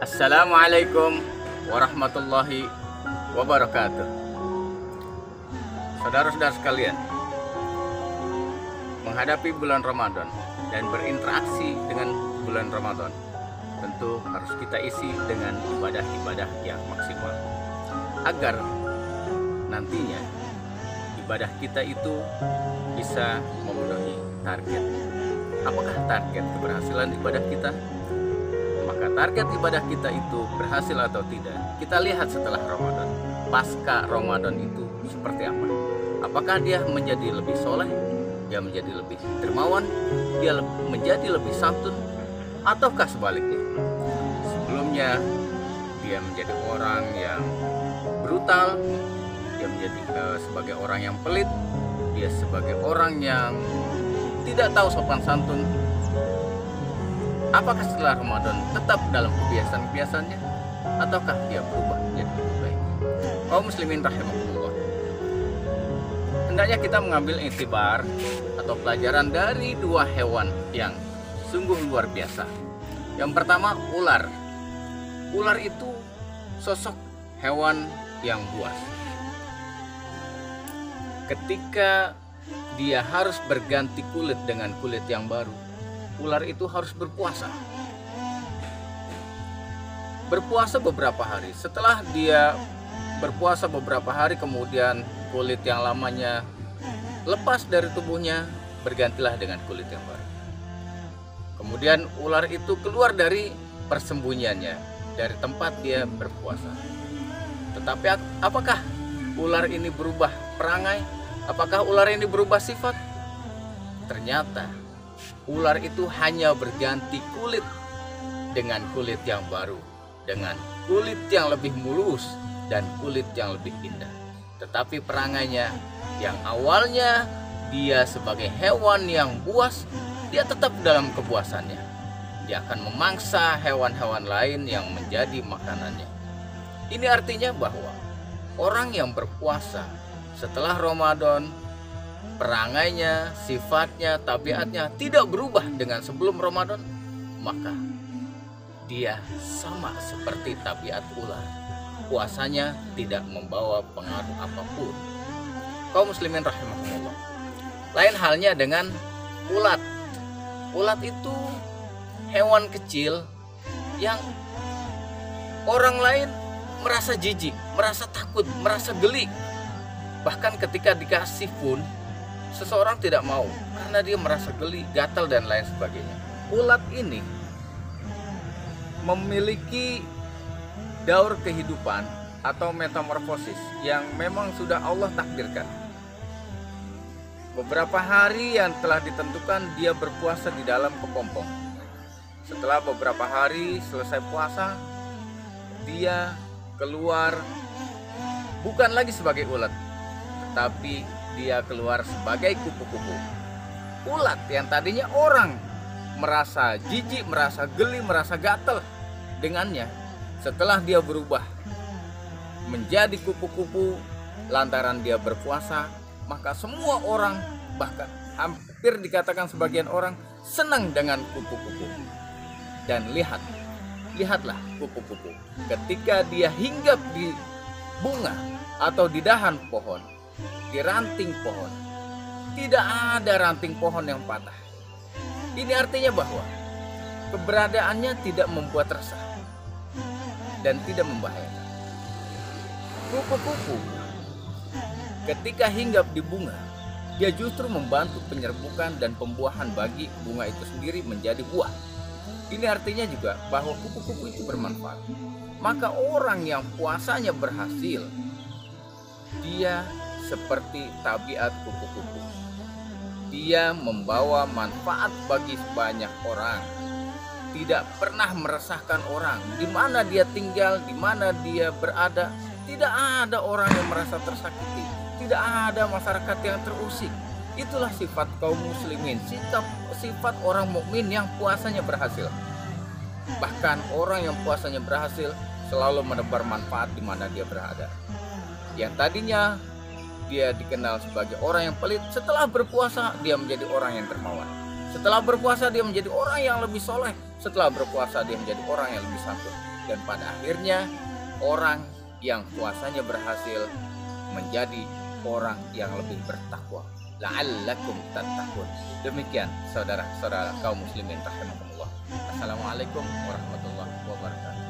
Assalamualaikum warahmatullahi wabarakatuh. Saudara-saudara sekalian, menghadapi bulan Ramadan dan berinteraksi dengan bulan Ramadan, tentu harus kita isi dengan ibadah-ibadah yang maksimal agar nantinya ibadah kita itu bisa memenuhi target. Apakah target keberhasilan ibadah kita? Maka target ibadah kita itu berhasil atau tidak, kita lihat setelah Ramadan. Pasca Ramadan itu seperti apa? Apakah dia menjadi lebih soleh, dia menjadi lebih dermawan, dia menjadi lebih santun, ataukah sebaliknya? Sebelumnya dia menjadi orang yang brutal, dia menjadi sebagai orang yang pelit, dia sebagai orang yang tidak tahu sopan santun. Apakah setelah Ramadan tetap dalam kebiasaan-kebiasaannya, ataukah dia berubah menjadi lebih baik? Kaum muslimin rahimakumullah, hendaknya kita mengambil iktibar atau pelajaran dari dua hewan yang sungguh luar biasa. Yang pertama, ular. Ular itu sosok hewan yang buas. Ketika dia harus berganti kulit dengan kulit yang baru, ular itu harus berpuasa. Berpuasa beberapa hari. Setelah dia berpuasa beberapa hari, kemudian kulit yang lamanya lepas dari tubuhnya, bergantilah dengan kulit yang baru. Kemudian ular itu keluar dari persembunyiannya, dari tempat dia berpuasa. Tetapi apakah ular ini berubah perangai? Apakah ular ini berubah sifat? Ternyata ular itu hanya berganti kulit dengan kulit yang baru, dengan kulit yang lebih mulus dan kulit yang lebih indah. Tetapi perangainya yang awalnya dia sebagai hewan yang buas, dia tetap dalam kebuasannya. Dia akan memangsa hewan-hewan lain yang menjadi makanannya. Ini artinya bahwa orang yang berpuasa setelah Ramadan, perangainya, sifatnya, tabiatnya tidak berubah dengan sebelum Ramadan, maka dia sama seperti tabiat ular. Puasanya tidak membawa pengaruh apapun. Kaum muslimin rahimakumullah. Lain halnya dengan ulat. Ulat itu hewan kecil yang orang lain merasa jijik, merasa takut, merasa geli. Bahkan ketika dikasih pun seseorang tidak mau karena dia merasa geli, gatal dan lain sebagainya. Ulat ini memiliki daur kehidupan atau metamorfosis yang memang sudah Allah takdirkan. Beberapa hari yang telah ditentukan dia berpuasa di dalam kepompong. Setelah beberapa hari selesai puasa, dia keluar bukan lagi sebagai ulat, tapi dia keluar sebagai kupu-kupu. Ulat yang tadinya orang merasa jijik, merasa geli, merasa gatal dengannya, setelah dia berubah menjadi kupu-kupu lantaran dia berpuasa, maka semua orang, bahkan hampir dikatakan sebagian orang, senang dengan kupu-kupu. Dan lihatlah kupu-kupu ketika dia hinggap di bunga atau di dahan pohon, di ranting pohon, tidak ada ranting pohon yang patah. Ini artinya bahwa keberadaannya tidak membuat resah dan tidak membahayakan. Kupu-kupu ketika hinggap di bunga, dia justru membantu penyerbukan dan pembuahan bagi bunga itu sendiri menjadi buah. Ini artinya juga bahwa kupu-kupu itu bermanfaat. Maka orang yang puasanya berhasil, dia seperti tabiat kupu-kupu. Dia membawa manfaat bagi banyak orang. Tidak pernah meresahkan orang. Di mana dia tinggal, di mana dia berada, tidak ada orang yang merasa tersakiti. Tidak ada masyarakat yang terusik. Itulah sifat kaum muslimin, sifat orang mukmin yang puasanya berhasil. Bahkan orang yang puasanya berhasil selalu menebar manfaat di mana dia berada. Yang tadinya dia dikenal sebagai orang yang pelit, setelah berpuasa dia menjadi orang yang dermawan. Setelah berpuasa dia menjadi orang yang lebih soleh. Setelah berpuasa dia menjadi orang yang lebih santun. Dan pada akhirnya orang yang puasanya berhasil menjadi orang yang lebih bertakwa. La'allakum tattaqun. Demikian saudara-saudara kaum muslimin rahimakumullah. Assalamualaikum warahmatullahi wabarakatuh.